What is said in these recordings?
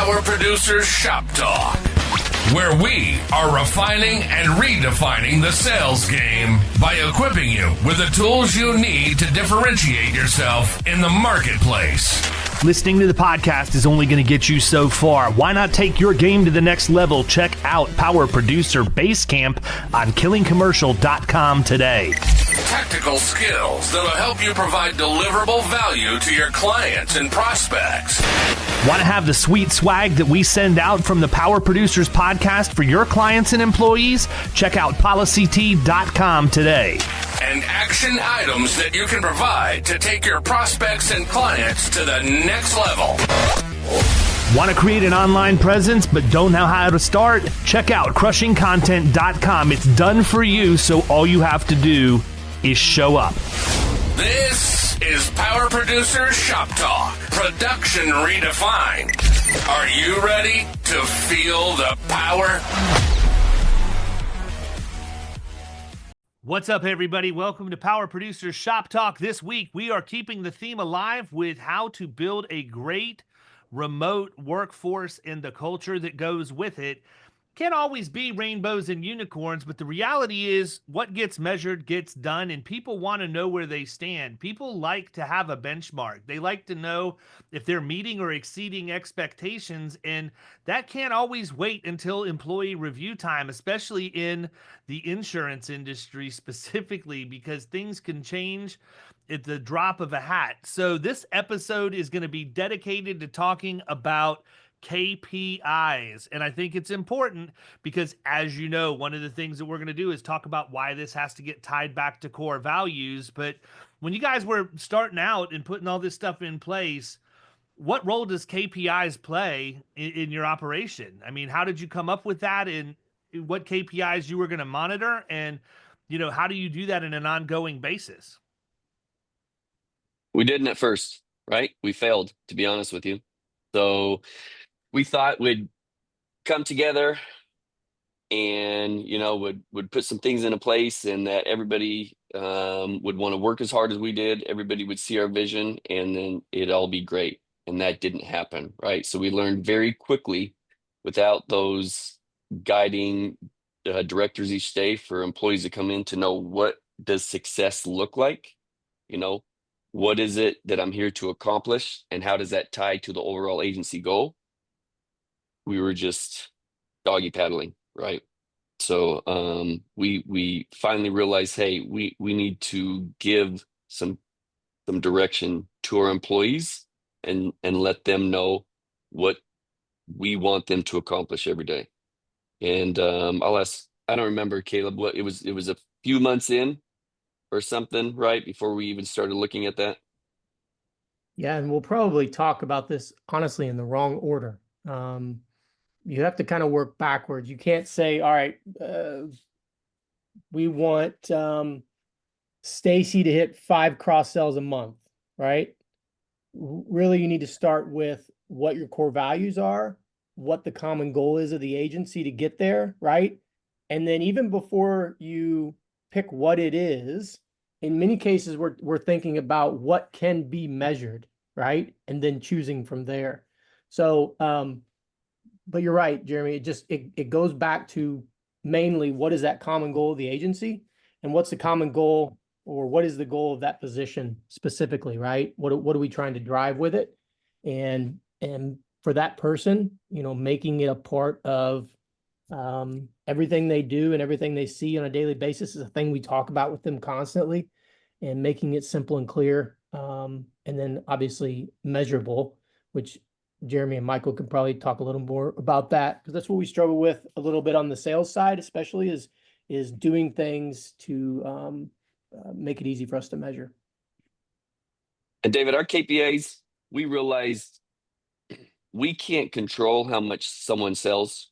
Power Producers Shop Talk, where we are refining and redefining the sales game by equipping you with the tools you need to differentiate yourself in the marketplace. Listening to the podcast is only going to get you so far. Why not take your game to the next level? Check out Power Producer Basecamp on killingcommercial.com today. Tactical skills that'll help you provide deliverable value to your clients and prospects. Want to have the sweet swag that we send out from the Power Producers podcast for your clients and employees? Check out policyt.com today. And action items that you can provide to take your prospects and clients to the next level. Want to create an online presence but don't know how to start? Check out crushingcontent.com. It's done for you, so all you have to do is show up. This is Power Producer Shop Talk, production redefined. Are you ready to feel the power? What's up, everybody? Welcome to Power Producers Shop Talk. This week, we are keeping the theme alive with how to build a great remote workforce and the culture that goes with it. Can't always be rainbows and unicorns, but the reality is what gets measured gets done, and people want to know where they stand. People like to have a benchmark. They like to know if they're meeting or exceeding expectations, and that can't always wait until employee review time, especially in the insurance industry specifically, because things can change at the drop of a hat. So this episode is going to be dedicated to talking about KPIs. And I think it's important because, as you know, one of the things that we're going to do is talk about why this has to get tied back to core values. But when you guys were starting out and putting all this stuff in place, what role does KPIs play in your operation? I mean, how did you come up with that, and what KPIs you were going to monitor? And, you know, how do you do that in an ongoing basis? We didn't at first, right? We failed, to be honest with you. So we thought we'd come together and, you know, would put some things into place, and that everybody would want to work as hard as we did. Everybody would see our vision, and then it'd all be great. And that didn't happen, right? So we learned very quickly, without those guiding directors each day for employees to come in, to know, what does success look like? You know, what is it that I'm here to accomplish, and how does that tie to the overall agency goal? We were just doggy paddling, right? So we finally realized, hey, we need to give some direction to our employees and let them know what we want them to accomplish every day. And I don't remember, Caleb, what it was a few months in or something, right, before we even started looking at that. Yeah, and we'll probably talk about this honestly in the wrong order. You have to kind of work backwards. You can't say, all right, we want Stacy to hit 5 cross sells a month, right? Really, you need to start with what your core values are, what the common goal is of the agency to get there, right? And then even before you pick what it is, in many cases, we're thinking about what can be measured, right? And then choosing from there. So, but you're right, Jeremy, it goes back to mainly, what is that common goal of the agency, and what's the common goal, or what is the goal of that position specifically, right? What are we trying to drive with it? And for that person, you know, making it a part of everything they do and everything they see on a daily basis is a thing we talk about with them constantly, and making it simple and clear. And then obviously measurable, which Jeremy and Michael could probably talk a little more about that, because that's what we struggle with a little bit on the sales side, especially is doing things to make it easy for us to measure. And David, our KPIs, we realized we can't control how much someone sells.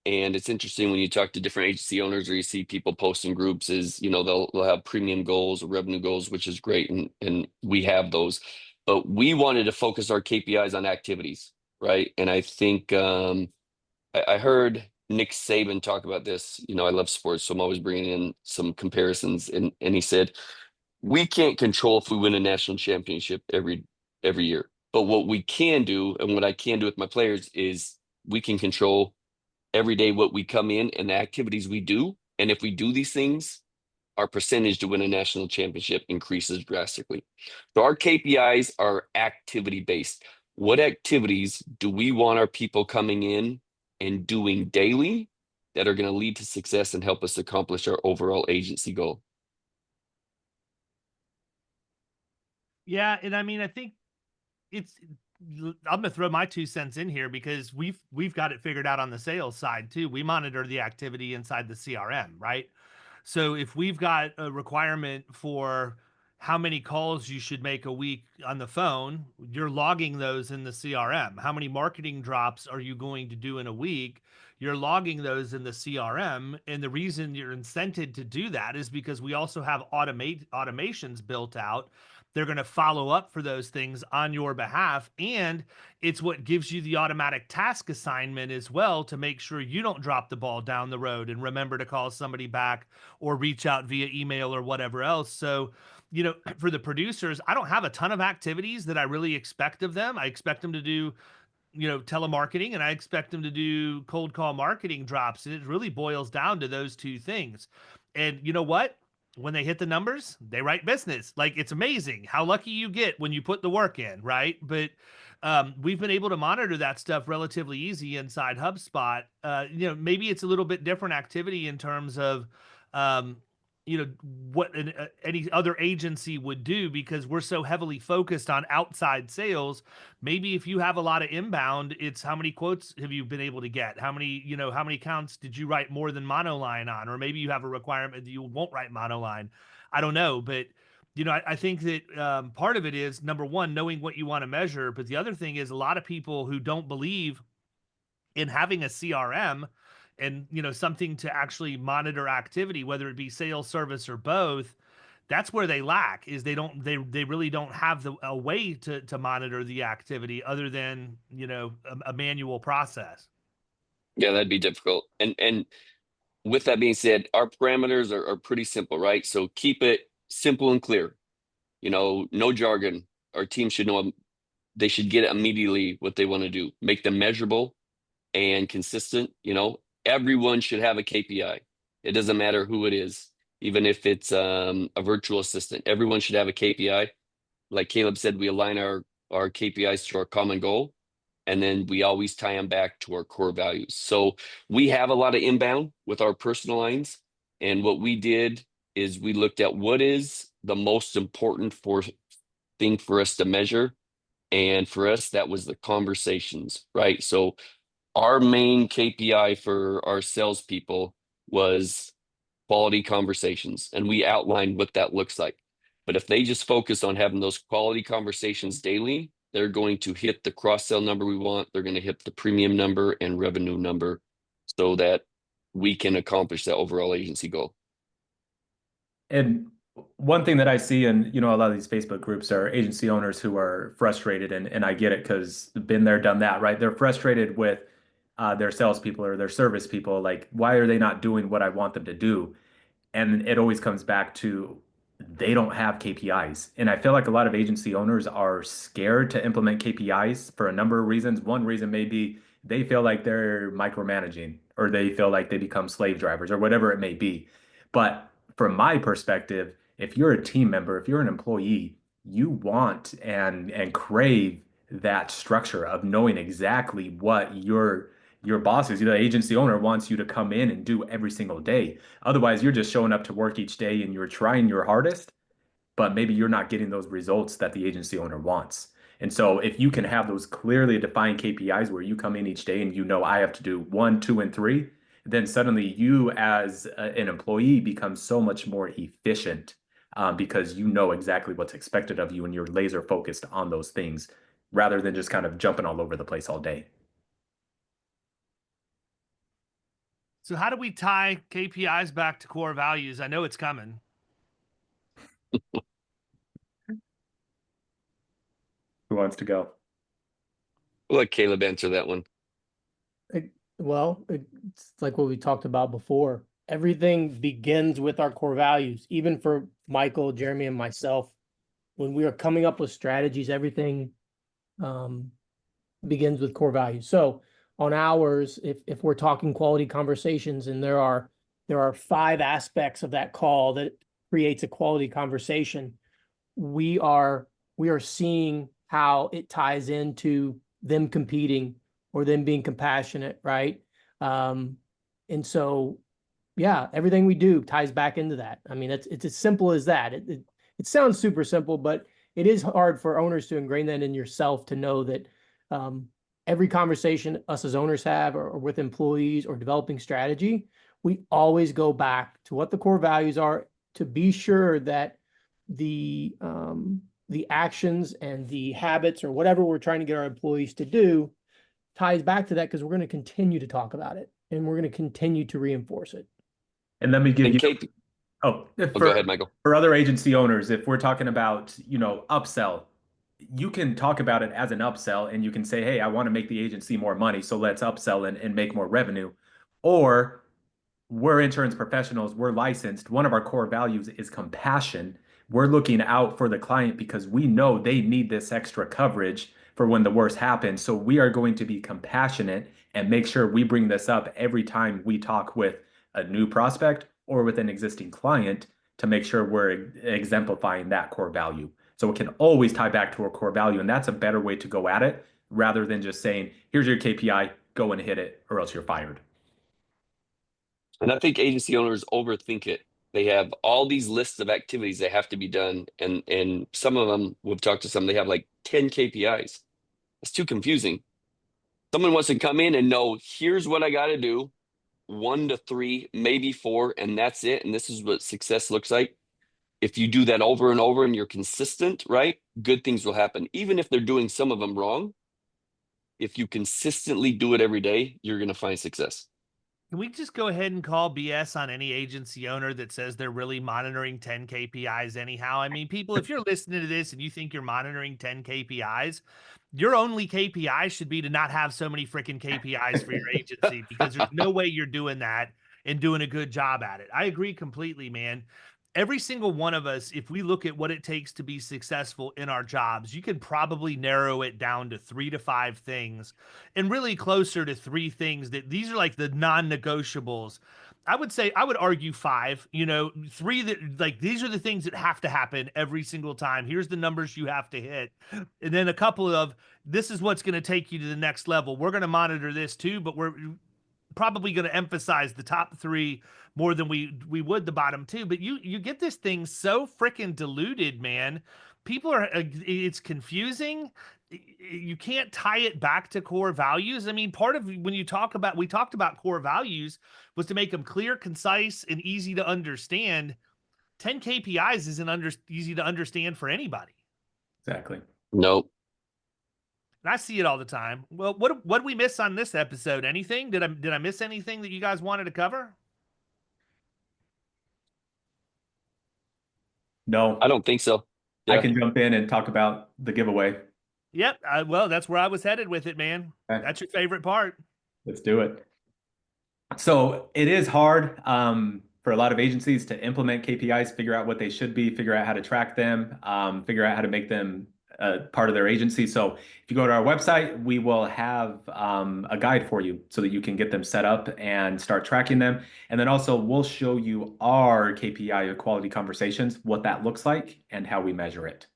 And it's interesting when you talk to different agency owners, or you see people post in groups, is, you know, they'll have premium goals or revenue goals, which is great. And we have those, but we wanted to focus our KPIs on activities, right? And I think I heard Nick Saban talk about this. You know, I love sports, so I'm always bringing in some comparisons. And he said, we can't control if we win a national championship every year. But what we can do, and what I can do with my players, is we can control every day what we come in and the activities we do. And if we do these things, our percentage to win a national championship increases drastically. So our KPIs are activity based. What activities do we want our people coming in and doing daily that are going to lead to success and help us accomplish our overall agency goal? Yeah, and I mean, I think it's I'm gonna throw my 2 cents in here because we've got it figured out on the sales side too. We monitor the activity inside the CRM, right? So if we've got a requirement for how many calls you should make a week on the phone, you're logging those in the CRM. How many marketing drops are you going to do in a week? You're logging those in the CRM. And the reason you're incented to do that is because we also have automations built out. They're going to follow up for those things on your behalf. And it's what gives you the automatic task assignment as well to make sure you don't drop the ball down the road and remember to call somebody back or reach out via email or whatever else. So, you know, for the producers, I don't have a ton of activities that I really expect of them. I expect them to do, you know, telemarketing, and I expect them to do cold call marketing drops. And it really boils down to those two things. And you know what? When they hit the numbers, they write business. Like, it's amazing how lucky you get when you put the work in, right? But we've been able to monitor that stuff relatively easy inside HubSpot. You know, maybe it's a little bit different activity in terms of, um, you know, what any other agency would do because we're so heavily focused on outside sales. Maybe if you have a lot of inbound, it's how many quotes have you been able to get? How many, you know, how many accounts did you write more than monoline on? Or maybe you have a requirement that you won't write monoline. I don't know, but you know, I think that part of it is number one, knowing what you want to measure. But the other thing is a lot of people who don't believe in having a CRM and, you know, something to actually monitor activity, whether it be sales, service, or both, that's where they lack is they really don't have a way to monitor the activity other than, you know, a manual process. Yeah, that'd be difficult. And with that being said, our parameters are pretty simple, right? So keep it simple and clear. You know, no jargon. Our team should know they should get immediately what they want to do. Make them measurable and consistent. You know, everyone should have a KPI. It doesn't matter who it is, even if it's a virtual assistant. Everyone should have a KPI. Like Caleb said, we align our KPIs to our common goal, and then we always tie them back to our core values. So we have a lot of inbound with our personal lines, and what we did is we looked at what is the most important thing for us to measure, and for us that was the conversations, right? So our main KPI for our salespeople was quality conversations, and we outlined what that looks like. But if they just focus on having those quality conversations daily, they're going to hit the cross-sell number we want. They're going to hit the premium number and revenue number so that we can accomplish that overall agency goal. And one thing that I see in, you know, a lot of these Facebook groups are agency owners who are frustrated, and I get it because been there, done that, right? They're frustrated with their salespeople or their service people. Like, why are they not doing what I want them to do? And it always comes back to they don't have KPIs. And I feel like a lot of agency owners are scared to implement KPIs for a number of reasons. One reason may be they feel like they're micromanaging or they feel like they become slave drivers or whatever it may be. But from my perspective, if you're a team member, if you're an employee, you want and crave that structure of knowing exactly what your bosses, the agency owner wants you to come in and do every single day. Otherwise, you're just showing up to work each day and you're trying your hardest, but maybe you're not getting those results that the agency owner wants. And so if you can have those clearly defined KPIs where you come in each day and you know I have to do 1, 2, and 3, then suddenly you as an employee become so much more efficient because you know exactly what's expected of you and you're laser focused on those things rather than just kind of jumping all over the place all day. So how do we tie KPIs back to core values? I know it's coming. Who wants to go? We'll let Caleb answer that one. It's like what we talked about before. Everything begins with our core values. Even for Michael, Jeremy, and myself, when we are coming up with strategies, everything begins with core values. So on ours, if we're talking quality conversations, and there are 5 aspects of that call that creates a quality conversation, we are seeing how it ties into them competing or them being compassionate, right? And so, yeah, everything we do ties back into that. I mean, it's as simple as that. It sounds super simple, but it is hard for owners to ingrain that in yourself, to know that every conversation us as owners have, or with employees, or developing strategy, we always go back to what the core values are, to be sure that the actions and the habits, or whatever we're trying to get our employees to do, ties back to that, because we're going to continue to talk about it, and we're going to continue to reinforce it. And let me give And you, Kate, oh, go ahead, Michael. for other agency owners, if we're talking about, upsell, you can talk about it as an upsell, and you can say, hey, I want to make the agency more money, so let's upsell and make more revenue. Or we're insurance professionals, we're licensed. One of our core values is compassion. We're looking out for the client because we know they need this extra coverage for when the worst happens. So we are going to be compassionate and make sure we bring this up every time we talk with a new prospect or with an existing client, to make sure we're exemplifying that core value. So it can always tie back to our core value. And that's a better way to go at it, rather than just saying, here's your KPI, go and hit it, or else you're fired. And I think agency owners overthink it. They have all these lists of activities that have to be done, and some of them, we've talked to some, they have like 10 KPIs. It's too confusing. Someone wants to come in and know, here's what I got to do, 1 to 3, maybe 4, and that's it. And this is what success looks like. If you do that over and over and you're consistent, right, good things will happen. Even if they're doing some of them wrong, if you consistently do it every day, you're going to find success. Can we just go ahead and call BS on any agency owner that says they're really monitoring 10 KPIs anyhow? I mean, people, if you're listening to this and you think you're monitoring 10 KPIs, your only KPI should be to not have so many freaking KPIs for your agency, because there's no way you're doing that and doing a good job at it. I agree completely, man. Every single one of us, if we look at what it takes to be successful in our jobs, you can probably narrow it down to 3 to 5 things, and really closer to 3 things that these are like the non-negotiables. I would say, I would argue 5, 3 that, like, these are the things that have to happen every single time. Here's the numbers you have to hit. And then a couple of, this is what's going to take you to the next level. We're going to monitor this too, but we're probably going to emphasize the top 3 more than we would the bottom 2. But you get this thing so freaking diluted, man. People are, it's confusing. You can't tie it back to core values. I mean, part of when we talked about core values was to make them clear, concise, and easy to understand. 10 KPIs isn't easy to understand for anybody. Exactly. Nope. And I see it all the time. Well, what did we miss on this episode? Anything? Did I miss anything that you guys wanted to cover? No, I don't think so. I Yeah. can jump in and talk about the giveaway. Yep. Well, that's where I was headed with it, man. Okay. That's your favorite part. Let's do it. So it is hard for a lot of agencies to implement KPIs, figure out what they should be, figure out how to track them, figure out how to make them part of their agency. So if you go to our website, we will have a guide for you so that you can get them set up and start tracking them. And then also we'll show you our KPI of quality conversations, what that looks like and how we measure it.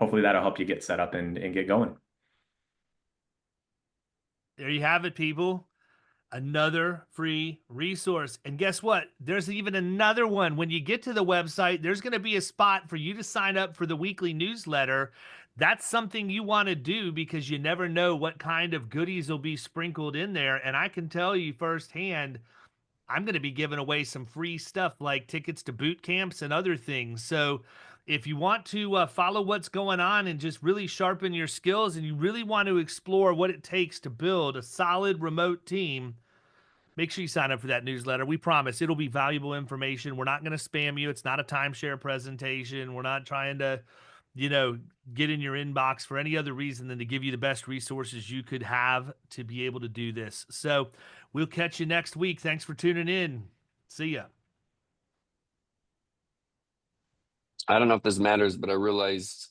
Hopefully that'll help you get set up and get going. There you have it, people. Another free resource. And guess what? There's even another one. When you get to the website, there's going to be a spot for you to sign up for the weekly newsletter. That's something you want to do, because you never know what kind of goodies will be sprinkled in there. And I can tell you firsthand, I'm going to be giving away some free stuff like tickets to boot camps and other things. So if you want to follow what's going on and just really sharpen your skills, and you really want to explore what it takes to build a solid remote team, make sure you sign up for that newsletter. We promise it'll be valuable information. We're not going to spam you. It's not a timeshare presentation. We're not trying to, get in your inbox for any other reason than to give you the best resources you could have to be able to do this. So we'll catch you next week. Thanks for tuning in. See ya. I don't know if this matters, but I realized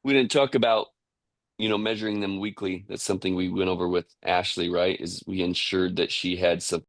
we didn't talk about measuring them weekly. That's something we went over with Ashley, right? Is we ensured that she had some